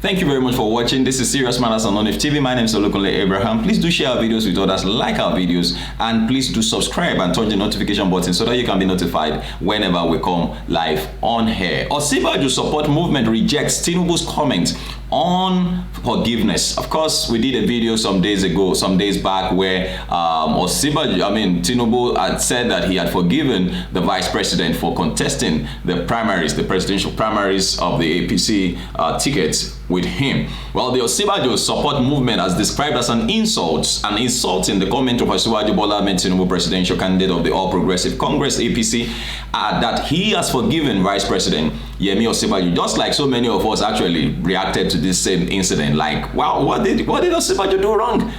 Thank you very much for watching. This is Serious Matters on ONIF TV. My name is Olukunle Abraham. Please do share our videos with others, like our videos, and please do subscribe and turn the notification button so that you can be notified whenever we come live on here. Osinbajo support movement rejects Tinubu's comment on forgiveness. Of course, we did a video some days back, where Tinubu had said that he had forgiven the vice president for contesting the presidential primaries of the APC tickets with him. Well, the Osinbajo support movement has described as an insulting the comment of Osinbajo Bola Ahmed Tinubu, presidential candidate of the All Progressive Congress (APC), that he has forgiven Vice President Yemi Osinbajo, just like so many of us actually reacted to this same incident. Like, wow, what did Osinbajo do wrong?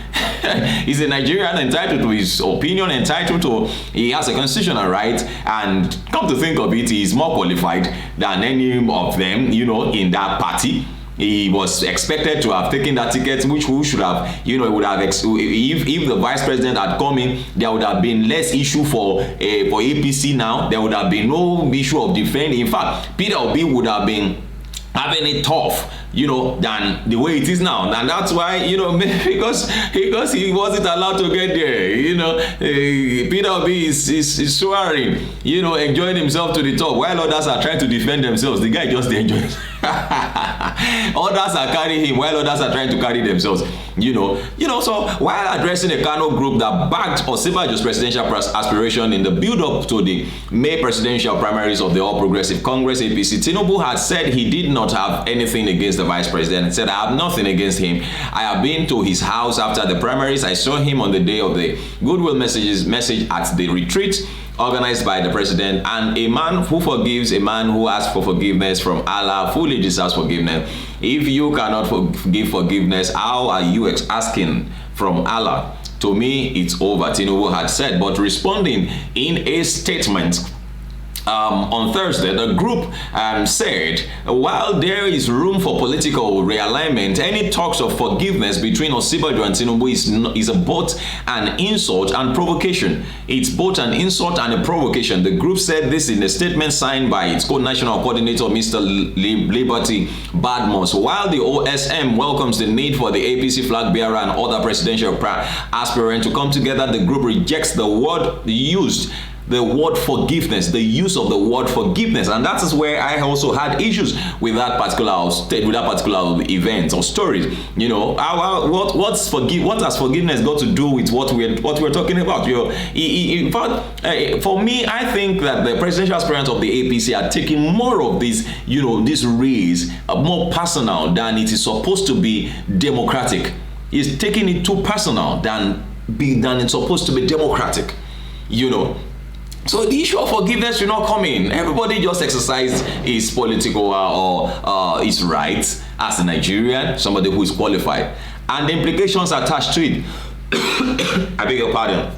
He's a Nigerian, entitled to his opinion, he has a constitutional right, and come to think of it, he is more qualified than any of them, in that party. He was expected to have taken that ticket, which we should have, if the vice president had come in, there would have been less issue for APC now. There would have been no issue of defending. In fact, Peter Obi would have been having it tough, than the way it is now. And that's why, because he wasn't allowed to get there, Peter Obi is swearing, enjoying himself to the top, while others are trying to defend themselves. The guy just enjoys. Others are carrying him while others are trying to carry themselves. So while addressing a Kano group that backed Osinbajo's presidential aspiration in the build-up to the May presidential primaries of the All Progressive Congress (APC), Tinubu had said he did not have anything against the vice president. He said, "I have nothing against him. I have been to his house after the primaries. I saw him on the day of the goodwill message at the retreat organized by the president, and a man who forgives, a man who asks for forgiveness from Allah, fully deserves forgiveness. If you cannot give forgiveness, how are you asking from Allah? To me, it's over," Tinubu had said. But responding in a statement on Thursday, the group said, while there is room for political realignment, any talks of forgiveness between Osinbajo and Tinubu is both an insult and provocation. It's both an insult and a provocation. The group said this in a statement signed by its co-national coordinator, Mr. Liberty Badmus. While the OSM welcomes the need for the APC flag bearer and other presidential aspirants to come together, the group rejects the word forgiveness, the use of the word forgiveness, and that is where I also had issues with that particular event or story. What has forgiveness got to do with what we're talking about? In fact, for me, I think that the presidential aspirants of the APC are taking more of this, this race more personal than it is supposed to be democratic. It's taking it too personal than it's supposed to be democratic. So the issue of forgiveness should not come in. Everybody just exercise his political or his rights as a Nigerian, somebody who is qualified, and the implications attached to it. I beg your pardon.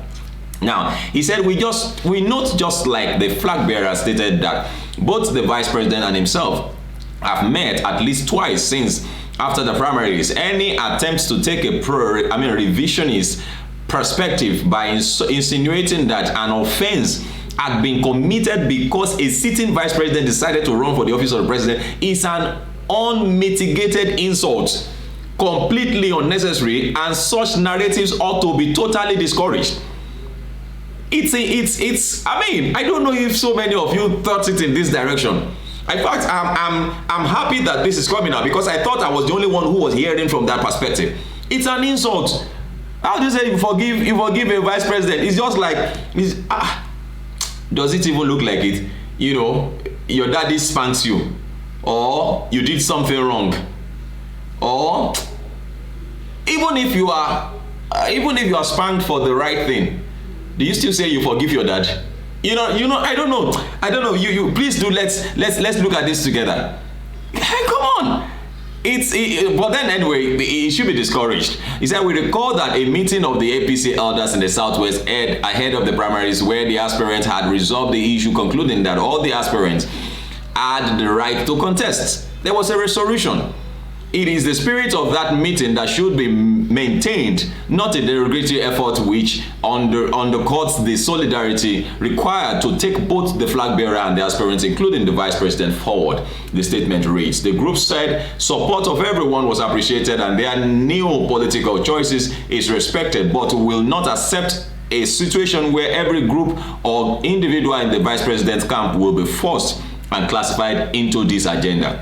Now, he said, we note, just like the flag bearer stated, that both the vice president and himself have met at least twice since after the primaries. Any attempts to take a revisionist perspective by insinuating that an offense had been committed because a sitting vice president decided to run for the office of the president is an unmitigated insult, completely unnecessary, and such narratives ought to be totally discouraged. I don't know if so many of you thought it in this direction. In fact, I'm happy that this is coming out, because I thought I was the only one who was hearing from that perspective. It's an insult. How do you say you forgive a vice president? It's just like, does it even look like it? Your daddy spanks you, or you did something wrong, or even if you are spanked for the right thing, do you still say you forgive your dad? I don't know. You please do. Let's look at this together. Come on. But then anyway, it should be discouraged. He said, we recall that a meeting of the APC elders in the Southwest ahead of the primaries, where the aspirants had resolved the issue, concluding that all the aspirants had the right to contest. There was a resolution. It is the spirit of that meeting that should be maintained, not a derogatory effort which undercuts the solidarity required to take both the flag bearer and the aspirants, including the vice president, forward. The statement reads, the group said support of everyone was appreciated and their new political choices is respected, but will not accept a situation where every group or individual in the vice president's camp will be forced and classified into this agenda.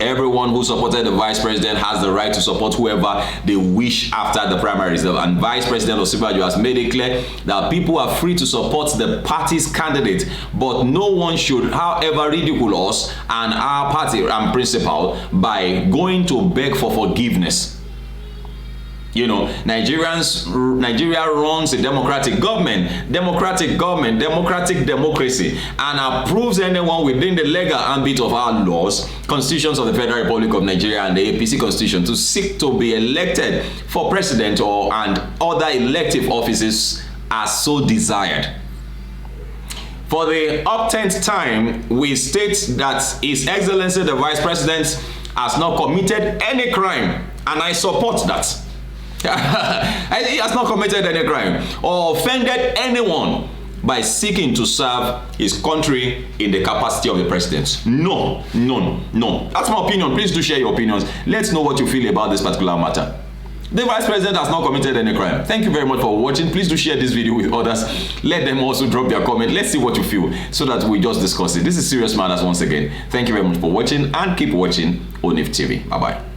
Everyone who supported the vice president has the right to support whoever they wish after the primaries. And Vice President Osinbajo has made it clear that people are free to support the party's candidate, but no one should, however, ridicule us and our party and principle by going to beg for forgiveness. You know, Nigeria runs a democratic government, democratic democracy, and approves anyone within the legal ambit of our laws, constitutions of the Federal Republic of Nigeria and the APC constitution to seek to be elected for president and other elective offices as so desired. For the uptenth time, we state that His Excellency the Vice President has not committed any crime, and I support that. He has not committed any crime or offended anyone by seeking to serve his country in the capacity of the president. No. That's my opinion. Please do share your opinions. Let's know what you feel about this particular matter. The vice president has not committed any crime. Thank you very much for watching. Please do share this video with others. Let them also drop their comment. Let's see what you feel so that we just discuss it. This is Serious Matters once again. Thank you very much for watching and keep watching ONIF TV. Bye-bye.